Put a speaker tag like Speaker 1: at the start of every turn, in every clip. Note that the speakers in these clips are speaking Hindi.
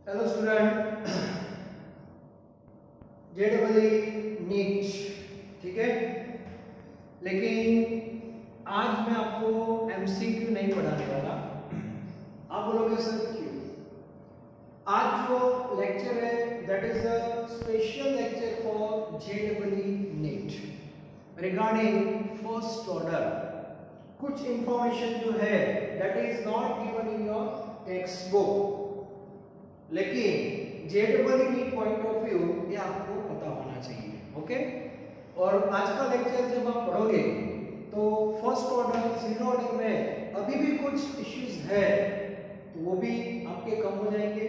Speaker 1: हेलो स्टूडेंट, JEE नीट, ठीक है। लेकिन आज मैं आपको MCQ नहीं पढ़ाने वाला। आप बोलोगे सर क्यों? आज जो लेक्चर है that is a special lecture for JEE NEET regarding first order. कुछ इंफॉर्मेशन जो है that is not given in your text book, लेकिन JEE NEET point of view ये आपको पता होना चाहिए, ओके। और आज का लेक्चर जब आप पढ़ोगे तो फर्स्ट ऑर्डर सेकंड ऑर्डर में अभी भी कुछ इश्यूज है तो वो भी आपके कम हो जाएंगे।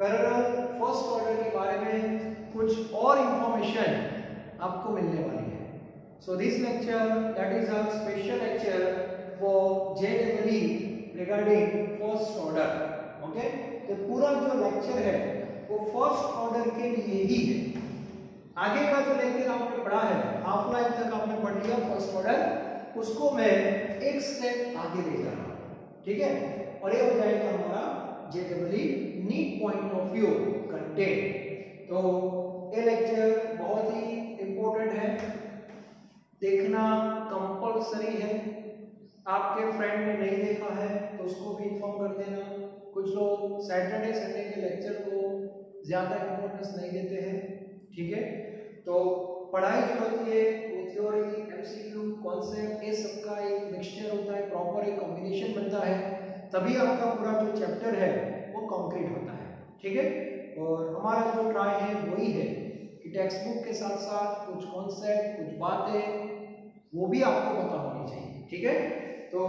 Speaker 1: पैरेलल फर्स्ट ऑर्डर के बारे में कुछ और इंफॉर्मेशन आपको मिलने वाली है। So this lecture that is a special lecture for JEE regarding first order, okay. तो पूरा जो लेक्चर है वो फर्स्ट ऑर्डर के लिए ही है। आगे का जो लेक्चर आपने पढ़ा है हाफ लाइफ तक आपने पढ़ लिया फर्स्ट ऑर्डर, उसको मैं एक स्टेप आगे ले जा रहा हूं, ठीक है। और ये हो जाएगा हमारा JEE NEET point of view content. तो ये लेक्चर बहुत ही इंपॉर्टेंट है, देखना कंपलसरी है। आपके फ्रेंड ने नहीं देखा है तो उसको भी इन्फॉर्म कर देना। कुछ लोग सैटरडे संडे के लेक्चर को ज्यादा इंपॉर्टेंस नहीं देते हैं, ठीक है। तो पढ़ाई जो होती है वो थ्योरी, MCQ, कॉन्सेप्ट, ये सब का एक मिक्सचर होता है, प्रॉपर एक कॉम्बिनेशन बनता है, तभी आपका पूरा जो चैप्टर है वो कंक्रीट होता है, ठीक है। और हमारा जो ट्राई है वही है कि टेक्स्ट बुक के साथ साथ कुछ कॉन्सेप्ट, कुछ बातें वो भी आपको पता होनी चाहिए, ठीक है। तो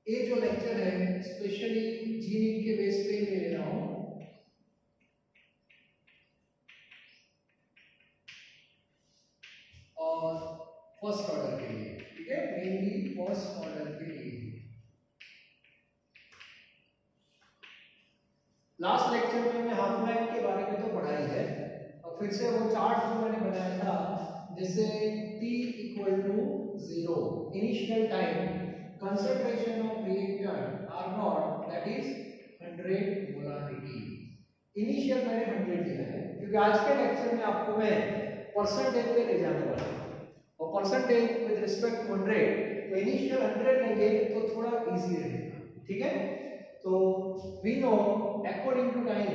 Speaker 1: ये जो लेक्चर है स्पेशली JEE के बेस पे ले रहा हूं। और फर्स्ट ऑर्डर के लिए, ठीक है, मेनली फर्स्ट ऑर्डर के लिए। लास्ट लेक्चर में मैं हाफ लाइफ के बारे में तो पढ़ा ही है, और फिर से वो चार्ट जो मैंने बनाया था जैसे T = 0 initial time concentration of reactant R naught that is 100 molarity। Initial मैंने 100 दिया है क्योंकि आज के लेक्चर में आपको मैं परसेंटेज पे ले जाने वाला हूं, और परसेंटेज विद रिस्पेक्ट टू 100, तो इनिशियल 100 लेंगे तो थोड़ा इजी रहेगा, ठीक है। तो we know according to time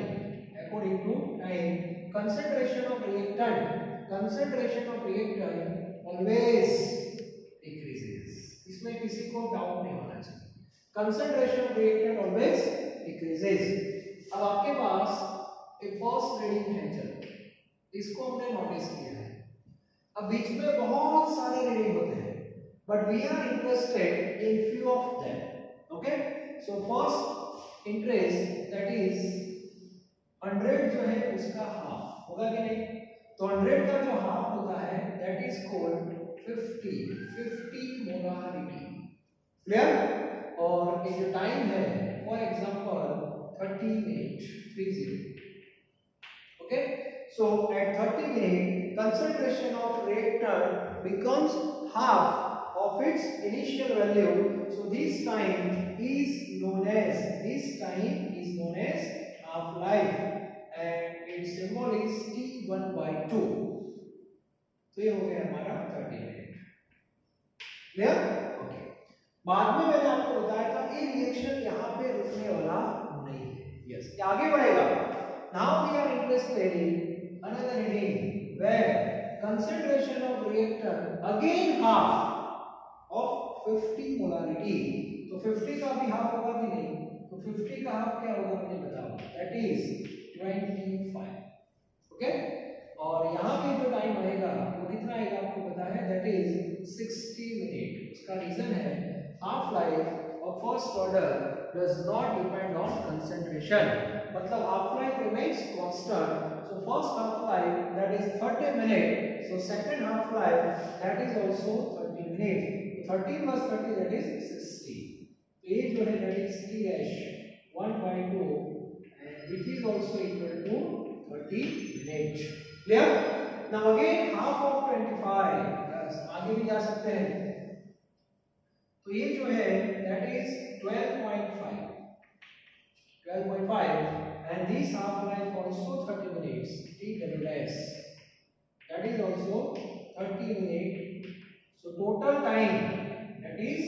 Speaker 1: concentration of reactant always decreases। इसमें किसी को डाउट नहीं होना चाहिए, concentration of reactant always decreases. अब आपके पास एक फर्स्ट रीडिंग है, चलो इसको हमने नोटिस किया है। अब बीच में बहुत सारे रीडिंग होते हैं but we are interested in few of them, okay. So first interest that is 100 जो है उसका हाफ होगा कि नहीं, तो 100 का जो हाफ होता है that is called 50 molarity, clear. और ये जो टाइम है for example 30 minute 30, okay. So at 30 minute concentration of reactant becomes half of its initial value, so this time is known as half life and its symbol is T1/2। तो ये हो गया हमारा 30 मिनट, क्लियर, ओके। बाद में मैंने आपको बताया था ये रिएक्शन यहाँ पे रुकने वाला नहीं है, यस, ये आगे बढ़ेगा। Now we are interested in another reading where concentration of reactant again half of 50 molarity। तो 50 का भी हाफ होगा कि नहीं, तो 50 का हाफ क्या होगा मुझे बताओ, that is 25, ओके। और यहाँ पे जो टाइम आएगा वो कितना आएगा आपको पता है, that is 60 मिनट। उसका रीजन है half life of first order does not depend on concentration, मतलब half life remains constant। So first half life that is 30 minutes, so second half life that is also 30 minutes, so 30 plus 30 that is 60। तो ये जो है that is T-1/2 and which is also equal to 30 minutes, clear। Now again half of 25, yes, आगे भी जा सकते हैं, तो ये जो है that is 12.5 and this half life also 30 minutes, t double s, that is also 30 minutes. So total time that is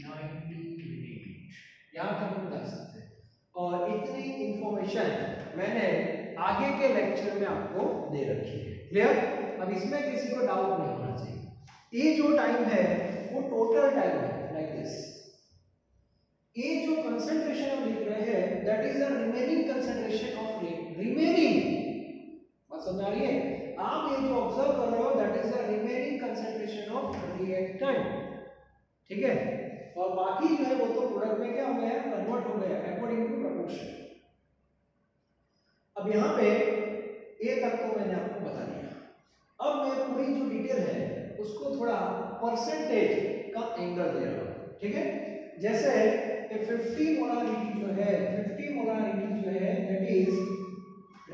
Speaker 1: 90 minutes. यहाँ तक हम बता सकते हैं। और इतनी इंफॉर्मेशन मैंने आगे के लेक्चर में आपको दे रखी है। क्लियर? अब इसमें किसी को डाउट नहीं होना चाहिए। ये जो टाइम है वो टोटल टाइम है, लाइक दिस। ये जो कंसंट्रेशन हम लिख रहे हैं that is the remaining concentration of remaining, बात समझ आ रही है? आप ये जो ऑब्जर्व कर रहे हो that is the remaining concentration of reactant, ठीक है? और बाकी जो है वो तो प्रोडक्ट में क्या हो गया, कन्वर्ट हो गया अकॉर्डिंग टू प्रोपोर्शन। अब यहाँ पे ये तक तो मैंने आपको बता दिया। अब मैं पूरी जो डिटेल है उसको थोड़ा परसेंटेज का एंगल दे रहा हूँ, ठीक है? जैसे 50 मोलारिटी जो है, 50 मोलारिटी जो है दैट इज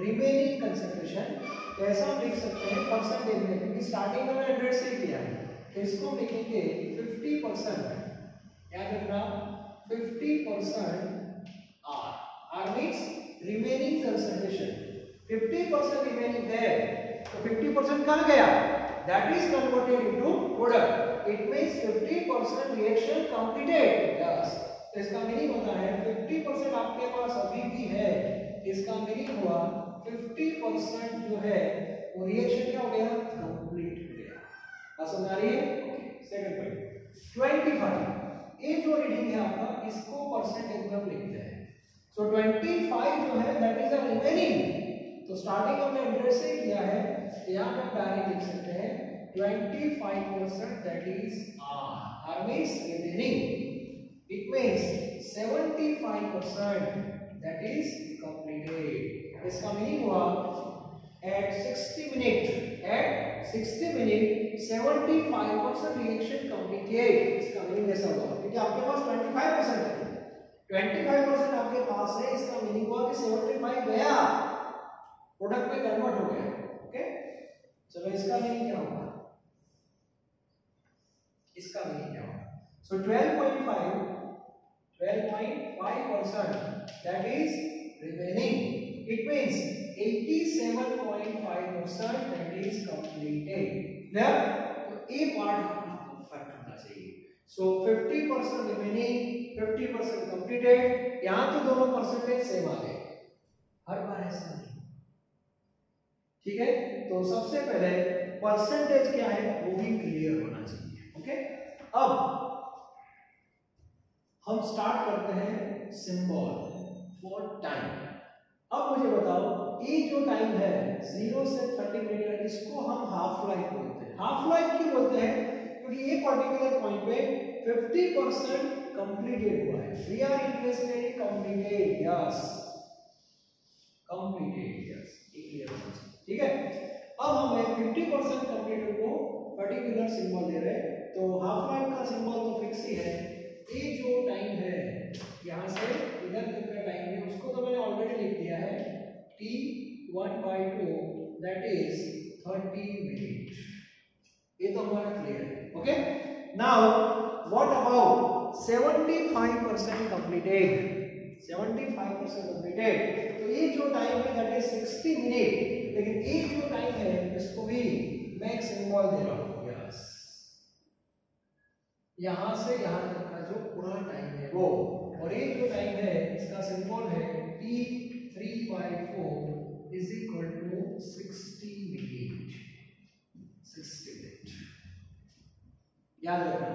Speaker 1: रिमेनिंग कंसंट्रेशन। तो ऐसा हम लिख सकते हैं परसेंटेज में, क्योंकि स्टार्टिंग में मैंने 100 से किया है, तो इसको हम लिखेंगे 50%। याद रखना 50% R means remaining concentration. 50% remaining है तो 50% कहां गया, that is converted into product. It means 50% reaction completed. Yes, तो इसका मीनिंग होता है 50% आपके पास अभी भी है, इसका मीनिंग हुआ 50% जो है वो रिएक्शन क्या हो गया, कंप्लीट हो गया। बात समझ आ रही है? Okay, second point 25। ये जो रीडिंग है आपका, इसको परसेंटेज में हम लिखते हैं। सो 25 जो है दैट इज द रिमेनिंग। तो स्टार्टिंग हमने 100 से किया है, यहाँ पे डायरेक्ट लिख सकते हैं 25% that is R means remaining. It means 75% that is completed. इसका मीनिंग हुआ at 60 minute 75% रिएक्शन कंप्लीटेड। इसका मीनिंग ऐसा हुआ क्योंकि आपके पास 25% है, 25% आपके पास है, इसका मीनिंग हुआ कि 75 गया, प्रोडक्ट में कन्वर्ट हो गया। ओके, चलो इसका मीनिंग क्या होगा, इसका मीनिंग क्या होगा? सो 12.5% that is remaining. It means 87.5% that is completed. Clear? तो ये पार्ट आपको फर्क होना चाहिए। So 50% remaining, 50% completed। यहाँ तो दोनों परसेंटेज सेम आ गए, हर बार ऐसा नहीं, ठीक है? तो सबसे पहले परसेंटेज क्या है वो भी क्लियर होना चाहिए। ओके, अब हम स्टार्ट करते हैं सिंबल फॉर टाइम। अब मुझे बताओ ये जो टाइम है 0 से 30 मिनट, इसको हम हाफ लाइफ बोलते हैं। हाफ लाइफ क्यों बोलते हैं? क्योंकि ये पर्टिकुलर पॉइंट पे 50% कंप्लीटेड हुआ है। We are interested in completed, yes, completed, yes, clear होना चाहिए, ठीक है? अब हमें 50% कंप्लीटेड को पर्टिकुलर सिंबल दे रहे हैं, तो हाफ लाइफ का सिंबल तो फिक्स ही है। ये जो टाइम है यहाँ से इधर तक का टाइम है, उसको तो मैंने ऑलरेडी लिख दिया है T1/2 दैट इज 30 मिनट। ये तो हमारा क्लियर है। Okay, now what about 75% completed? 75% completed, तो ये जो टाइम है दैट इज 60 मिनट। लेकिन ये जो टाइम है इसको भी मैं एक सिंबल दे रहा हूँ, यस, यहाँ से यहाँ तक का जो पूरा टाइम है वो, और ये जो टाइम है इसका सिंबल है T3/4 is equal to 60 minute. 60 minute याद रखना,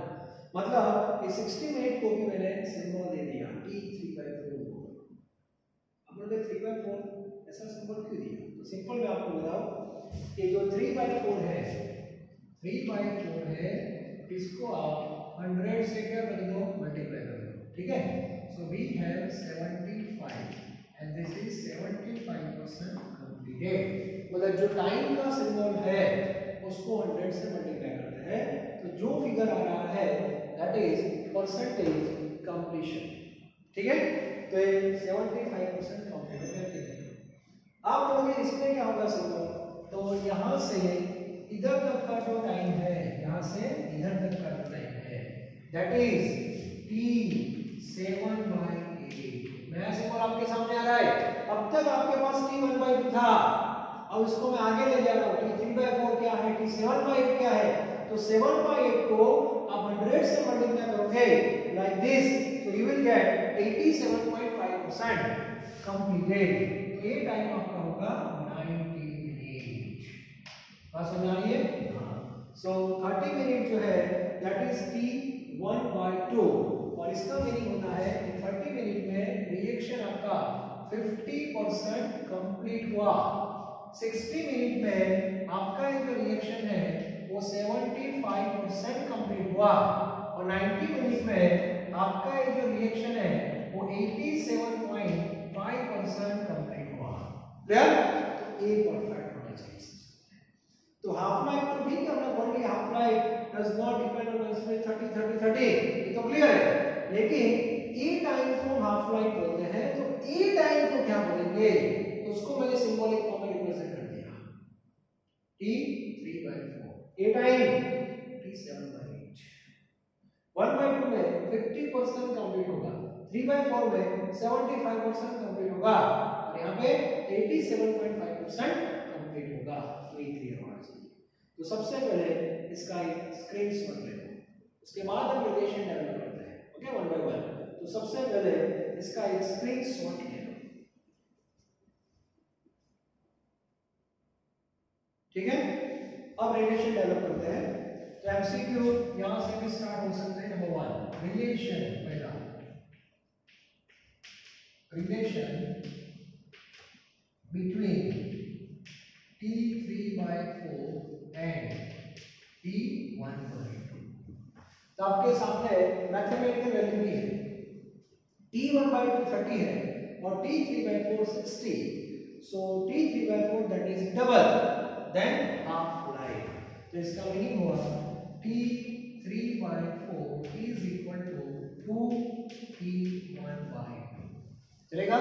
Speaker 1: मतलब ये 60 मिनट को भी मैंने सिंबल दे दिया T3/4। अब मैंने 3/4 ऐसा सिंबल क्यों दिया? तो सिंपल मैं आपको बताऊं, ये जो 3/4 है, 3/4 है, इसको आप 100 से क्या कर दो, मल्टीप्लाई कर दो, ठीक है? So we have 75 and this is 75% completed. मतलब जो टाइम का सिंबल है उसको 100 से मल्टीप्लाई करते हैं, तो जो फिगर आ रहा है दैट इज परसेंटेज कंप्लीशन, ठीक है? तो ये 75% कंप्लीट हो गया। आप बोलोगे इसमें क्या होगा सिंबल? तो यहाँ से इधर तक का जो टाइम है, यहाँ से इधर तक का जो टाइम है दैट इज T7/8। नया सिंबल आपके सामने आ रहा है। अब तक आपके पास T1/2 था, अब इसको मैं आगे ले जा रहा हूँ। T3/4 क्या है, T7/8 क्या है, तो 7/8 को आप 100 से मल्टीप्लाई करोगे like this, so you will get 87.5% completed। तो ये टाइम आपका होगा 90 मिनट। बात समझ आ रही है? हाँ। सो 30 मिनट जो है दैट इज T1/2 और इसका मीनिंग होता है कि 30 मिनट में रिएक्शन आपका 50% कंप्लीट हुआ। 60 मिनट में आपका जो रिएक्शन है वो 75% कंप्लीट हुआ और 90 मिनट में आपका ये जो रिएक्शन है वो 87.5% कंप्लीट हुआ। क्लियर? तो ये परफेक्ट होना चाहिए। तो हाफ लाइफ तो ठीक है, हमने बोल दिया half life does not depend on 30 ये तो क्लियर है, लेकिन ए टाइम को हाफ लाइफ बोलते हैं, तो ए टाइम को क्या बोलेंगे, तो उसको मैंने सिंबॉलिक फॉर्म में रिप्रेजेंट कर दिया T3/4, ए टाइम T7/8। 1/2 में 50% कंप्लीट होगा, 3/4 में 75% कंप्लीट होगा और यहाँ पे 87.5% कंप्लीट होगा। तो ये क्लियर होना चाहिए। तो सबसे पहले इसका एक स्क्रीनशॉट ले लो, उसके बाद हम रिलेशन डेवलप करते हैं। Okay, 1 by 1। तो सबसे पहले इसका एक स्क्रीनशॉट ले लो, ठीक है। अब रिलेशन डेवलप करते हैं। तो एमसीक्यू यहां से भी स्टार्ट हो सकते हैं। नंबर 1 रिलेशन, पहला relation between T3/4 and T1/2। तो आपके सामने मैथमेटिकल वैल्यू भी है, T1/2 30 है और T3/4 60, so T3/4 that is double then half life। तो इसका मीनिंग हुआ T3/4 is equal to 2T1/2। चलेगा?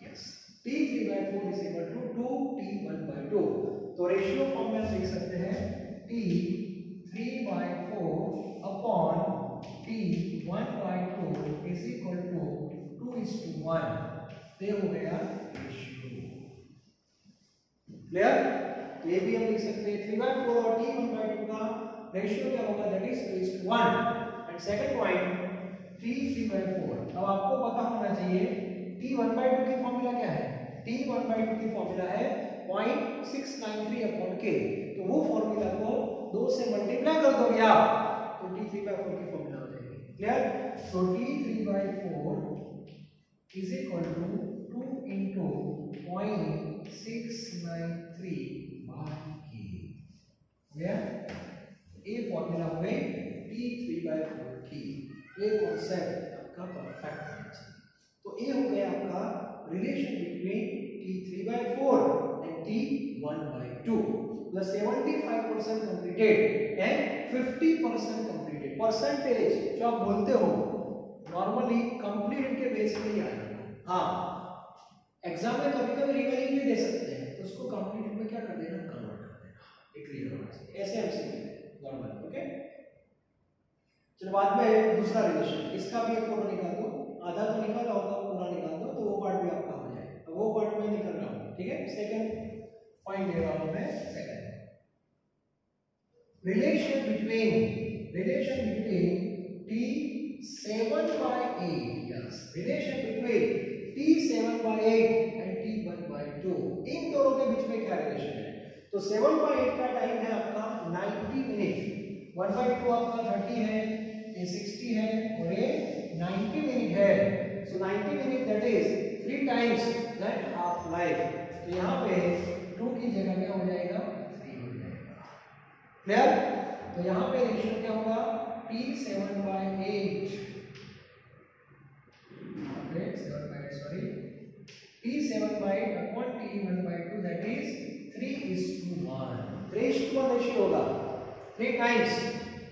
Speaker 1: Yes, T3/4 is equal to 2T1/2। तो रेशियो फॉर्म में लिख सकते हैं T3/4 upon T1/2 is equal to 2:1। ये हो गया रेशियो। क्लियर? तो ये भी हम लिख सकते हैं 3/4 और T1/2 का रेशियो क्या होगा, that is 2:1। And second point T3/4, अब आपको पता होना चाहिए T1/2 की फॉर्मूला क्या है। T1/2 की फॉर्मूला है 0.693 अपॉन K। तो वो फॉर्मूला को 2 से मल्टीप्लाई कर दोगे आप तो T3/4 की फॉर्मूला हो जाएगी। क्लियर? तो T3/4 is equal to 2 into 0.693 by K। या ये फॉर्मूला हो गई T3/4 की। ये कॉन्सेप्ट आपका परफेक्ट होना चाहिए। तो ये हो गया आपका relation between T3/4 and T1/2। The 75% completed and 50% completed। Percentage जो आप बोलते हो नॉर्मली कंप्लीट के बेस पे ही आएगा। हाँ, एग्जाम में कभी-कभी रिमेनिंग भी दे सकते हैं, तो उसको कंप्लीट में क्या कर देना, कन्वर्ट कर देना। ये क्लियर होना चाहिए। ऐसे एमसीक्यू नॉर्मल। ओके, चलो बाद में दूसरा रिलेशन, इसका भी एक फोटो निकाल दो, आधा तो निकाला होगा, पूरा निकाल दो तो वो पार्ट भी आपका हो जाए। अब वो पार्ट में निकल रहा हूं, ठीक है। सेकंड पॉइंट दे रहा हूं मैं, second relation between T7/8, yes, relation between T7/8 and T1/2, इन दोनों के बीच में क्या रिलेशन है। तो 7/8 का टाइम है आपका 90 मिनट, 1/2 आपका 30 है, ये 60 है और ये 90 मिनट है। सो 90 minute that is 3 times that half life. तो यहाँ पे 2 की जगह क्या हो जाएगा, 3 हो जाएगा। क्लियर? तो यहाँ पे रेशियो क्या होगा, T7/8 T7/8 upon T1/2 that is 3:1। 3:1 ratio होगा, 3 टाइम्स।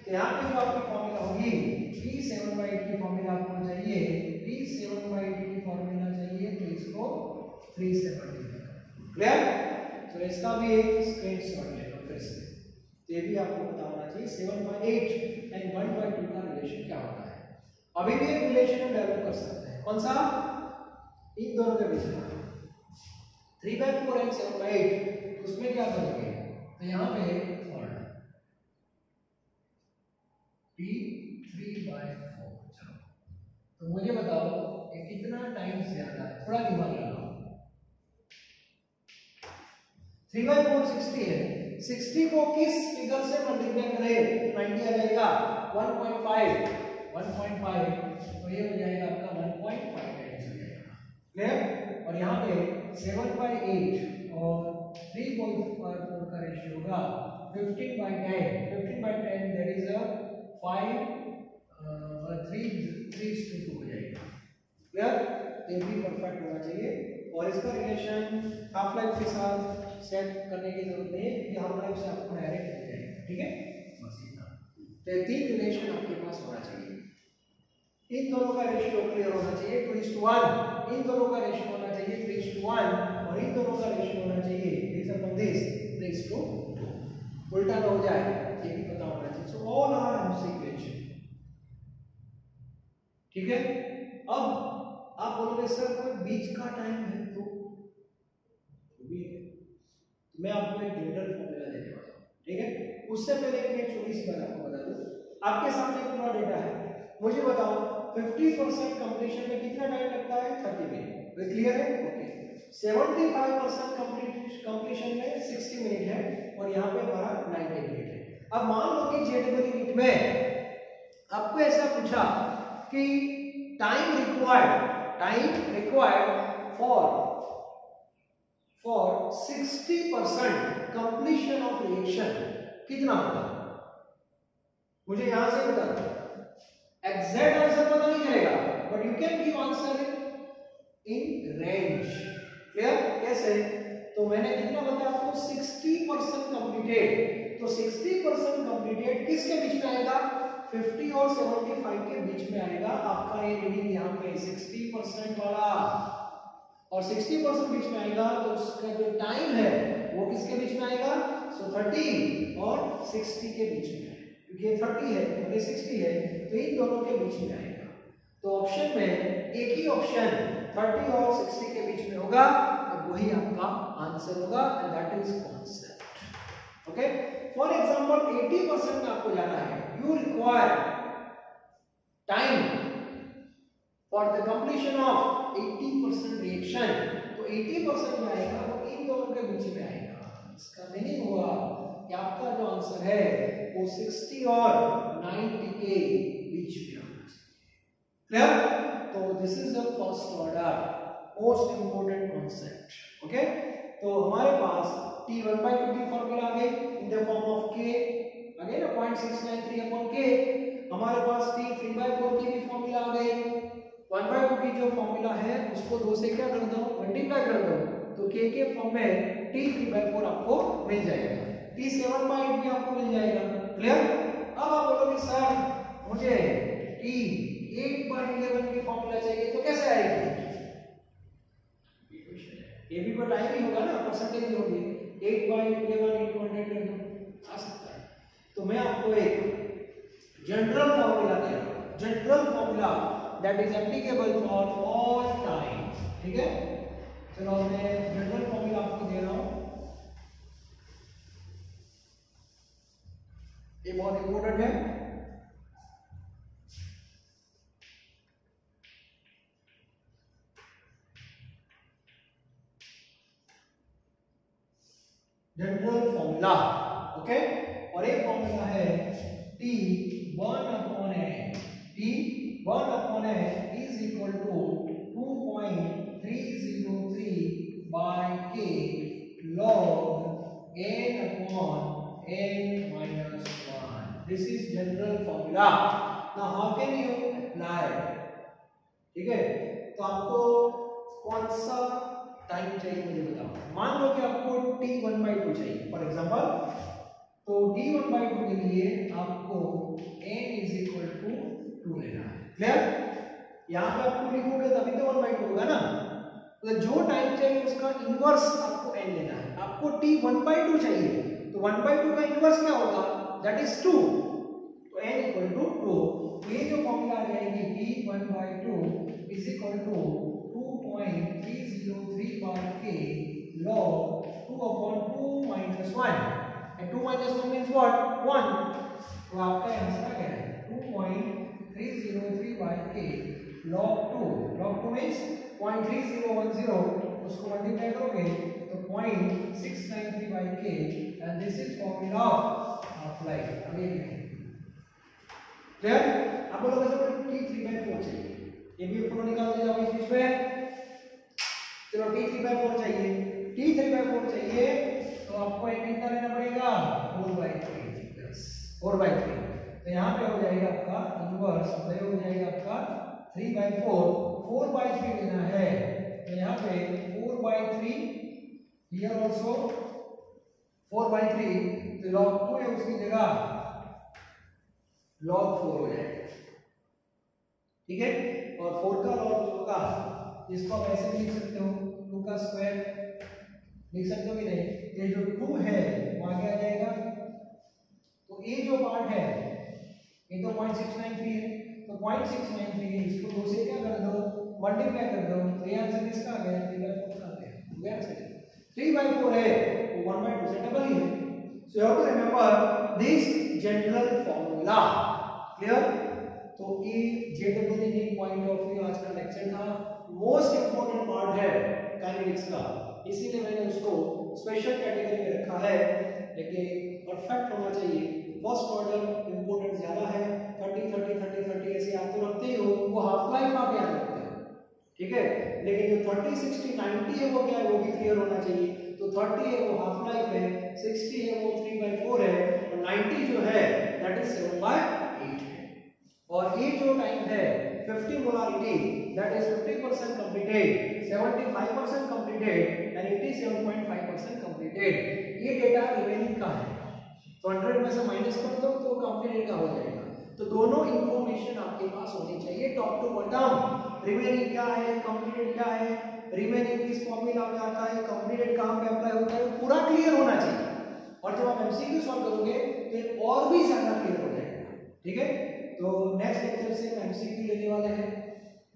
Speaker 1: तो यहाँ पे जो आपकी फॉर्मूला होगी T7/8 की फॉर्मूला आपको चाहिए, T7/8 की फॉर्मूला चाहिए तो इसको 3 से मल्टीप्लाई करो। क्लियर? तो इसका भी एक स्क्रीनशॉट ले लो फिर से। तो ये भी आपको पता होना चाहिए 7/8 एंड 1/2 का रिलेशन क्या होता है। अभी भी एक रिलेशन हम डेवलप कर सकते हैं, कौन सा, इन दोनों के बीच में। 3/4 एंड 7/8, उसमें क्या करोगे? तो यहाँ पे T 3/4। चलो तो मुझे बताओ ये कितना टाइम ज्यादा है, थोड़ा दिमाग लगाओ। 3/4 60 है, 60 को किस फिगर से मल्टीप्लाई करें 90 आ जाएगा 1.5, तो ये हो जाएगा आपका 1.5 टाइम्स हो जाएगा। क्लियर? और यहाँ पे 7/8 और 3/4 का रेशियो होगा 15/10, 15/10 दैट इज अ 3:2 हो जाएगा। क्लियर? ये भी परफेक्ट होना चाहिए और इसका रिलेशन हाफ लाइफ के साथ सेट करने की जरूरत नहीं है क्योंकि हाफ लाइफ से आपको डायरेक्ट मिल जाएगा। ठीक है, बस इतना। तो तीन रिलेशन आपके पास होना चाहिए, इन दोनों का रेशियो क्लियर होना चाहिए 2:1, इन दोनों का रेशियो होना चाहिए 3:1 और इन दोनों का रेशियो होना चाहिए 3:2। उल्टा ना हो जाए ये भी पता होना चाहिए। So all are MC equation. ठीक है, अब आप बोलोगे सर कोई बीच का टाइम है तो भी है, मैं आपको एक जनरल फॉर्मूला देने वाला हूं। ठीक है, उससे पहले एक छोटी सी बात आपको बता दूं, आपके सामने पूरा डेटा है, मुझे बताओ 50% कंप्लीशन में कितना टाइम लगता है? 30 मिनट। ये क्लियर है? ओके। 75% कंप्लीशन में 60 मिनट है और यहाँ पे हमारा 90 मिनट है। अब मान लो कि जेडबल यूनिट में आपको ऐसा पूछा कि time required for 60% completion of reaction कितना होगा? मुझे यहां से बता दो, एग्जैक्ट आंसर पता नहीं चलेगा but you can give answer in range. Clear? कैसे? तो मैंने कितना बताया आपको 60% कंप्लीटेड, तो 60% कंप्लीटेड किसके बीच में आएगा? 50 और 75 के बीच में आएगा आपका ये रीडिंग यहाँ पे 60% वाला, और 60% बीच में आएगा तो उसका जो टाइम है वो किसके बीच में आएगा? सो 30 और 60 के बीच में, क्योंकि ये 30 है और ये 60 है तो इन दोनों के बीच में आएगा। तो ऑप्शन में एक ही ऑप्शन 30 और 60 के बीच में होगा, तो वही आपका आंसर होगा and that is concept. Okay, for example 80% में आपको जाना है, you require time for the completion of 80% reaction, तो 80% में आएगा वो इन दोनों के बीच में आएगा। इसका मीनिंग हुआ कि आपका जो आंसर है वो 60 और 90 के बीच में आना चाहिए। क्लियर? तो this is the first order most important concept. Okay, तो हमारे पास T1/2 की फॉर्मूला आ गई in the form of K, again 0.693/K। हमारे पास T3/4 की भी फॉर्मूला आ गई, 1/2 की जो फॉर्मूला है उसको 2 से क्या कर दो? मल्टीप्लाई कर दो, तो K के फॉर्म में T3/4 आपको मिल जाएगा, T7/8 भी आपको मिल जाएगा। क्लियर? अब आप बोलोगे सर मुझे T8/11 की फॉर्मूला चाहिए, तो कैसे आएगी? ये भी कोई टाइम ही होगा ना, परसेंटेज होगी, 8/11 into 100 कर दो, आ सकता है। तो मैं आपको एक जनरल फॉर्मूला दे रहा हूं, general formula that is applicable for all time. ठीक है, चलो मैं जनरल फॉर्मूला आपको दे रहा हूं, ये बहुत इंपॉर्टेंट है। जनरल फॉर्मूला, ओके, और एक फॉर्मूला है T1/n, T1/n is equal to 2.303/K log n/n-1. This is general formula. Now how can you apply? ठीक है, तो आपको कौन सा टाइम चाहिए मुझे बताओ। मान लो कि आपको T1/2 चाहिए फॉर एग्जांपल, तो D1/2 के लिए आपको n इज इक्वल टू 2 लेना है। क्लियर? यहाँ पे आपको लिखोगे तभी तो 1/2 होगा ना, तो जो टाइम चाहिए उसका इनवर्स आपको n लेना है। आपको T1/2 चाहिए तो 1/2 का इनवर्स क्या होगा? दैट इज 2, तो n इक्वल टू 2। ये जो फॉर्मूला आ जाएगी T1/2 is equal to 2.303/K log 2 upon 2 minus 1 and 2 minus 1 means what 1 तो आपका आंसर क्या है 2.303 by k log 2 means 0.3010 उसको मल्टीप्लाई करोगे तो 0.693 by k and this is formula of half life अभी क्लियर आप लोगों को सब t3/4 चाहिए ये भी ऊपर निकाल दे जाओ इस बीच में चलो t3/4 चाहिए t3/4 चाहिए तो आपको एक कितना लेना पड़ेगा 4/3 तो यहाँ पे हो जाएगा आपका इनवर्स मतलब हो जाएगा आपका 3/4 4/3 लेना है तो यहाँ पे 4/3 हियर आल्सो 4/3 तो log 2 है उसकी जगह log 4 हो जाएगा ठीक है और 4 का log जो होगा इसको आप ऐसे भी लिख सकते हो 2 का स्क्वायर लिख सकते हो कि नहीं ये जो 2 है वो आगे आ जाएगा तो ये जो पार्ट है ये तो 0.693 है तो 0.693 है इसको 2 से क्या कर दो मल्टीप्लाई कर दो तो ये आंसर किसका आ गया 3/4 का आ गया ये आंसर 3/4 है वो 1/2 से डबल ही है so you have to remember this general formula clear तो ये जेडब्ल्यू पॉइंट ऑफ व्यू आज का लेक्चर था मोस्ट इंपोर्टेंट पार्ट है काइनेटिक्स का इसीलिए मैंने उसको स्पेशल कैटेगरी में रखा है लेकिन परफेक्ट होना चाहिए फर्स्ट ऑर्डर इंपोर्टेंट ज्यादा है 30 ऐसे आप तो रखते ही हो वो हाफ लाइफ आप याद रखते हो ठीक है लेकिन जो 30 60 90 है वो क्या है वो भी क्लियर होना चाहिए तो 30 है वो हाफ लाइफ है 60 है वो 3/4 है और 90 जो है दैट इज 7/8 है और ये जो टाइम है 50 molarity that is 50% completed 75% completed and 87.5% completed ये डेटा रिमेनिंग का है तो 100 में से माइनस कर दो तो कंप्लीटेड का हो जाएगा तो दोनों इंफॉर्मेशन आपके पास होनी चाहिए टॉप टू बॉटम रिमेनिंग क्या है कंप्लीटेड क्या है रिमेनिंग किस फॉर्मूला में आता है कंप्लीटेड कहां पे अप्लाई होता है पूरा क्लियर होना चाहिए और जब आप एमसीक्यू सॉल्व करोगे तो और भी ज्यादा क्लियर हो जाएगा ठीक है तो नेक्स्ट लेक्चर से हम एमसीक्यू लेने वाले हैं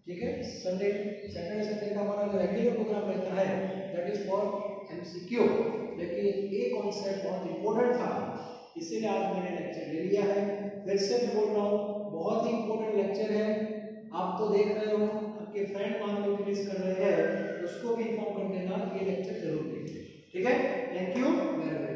Speaker 1: ठीक है सैटरडे संडे का हमारा जो रेगुलर प्रोग्राम रहता है दैट इज फॉर एमसीक्यू लेकिन ये कॉन्सेप्ट बहुत इंपॉर्टेंट था इसीलिए आज मैंने लेक्चर ले लिया है फिर से मैं बोल रहा हूँ बहुत ही इंपॉर्टेंट लेक्चर है आप तो देख रहे हो आपके फ्रेंड मान लो मिस कर रहे हैं उसको भी इन्फॉर्म कर देना ये लेक्चर जरूर देखिए ठीक है थैंक यू वेरी मच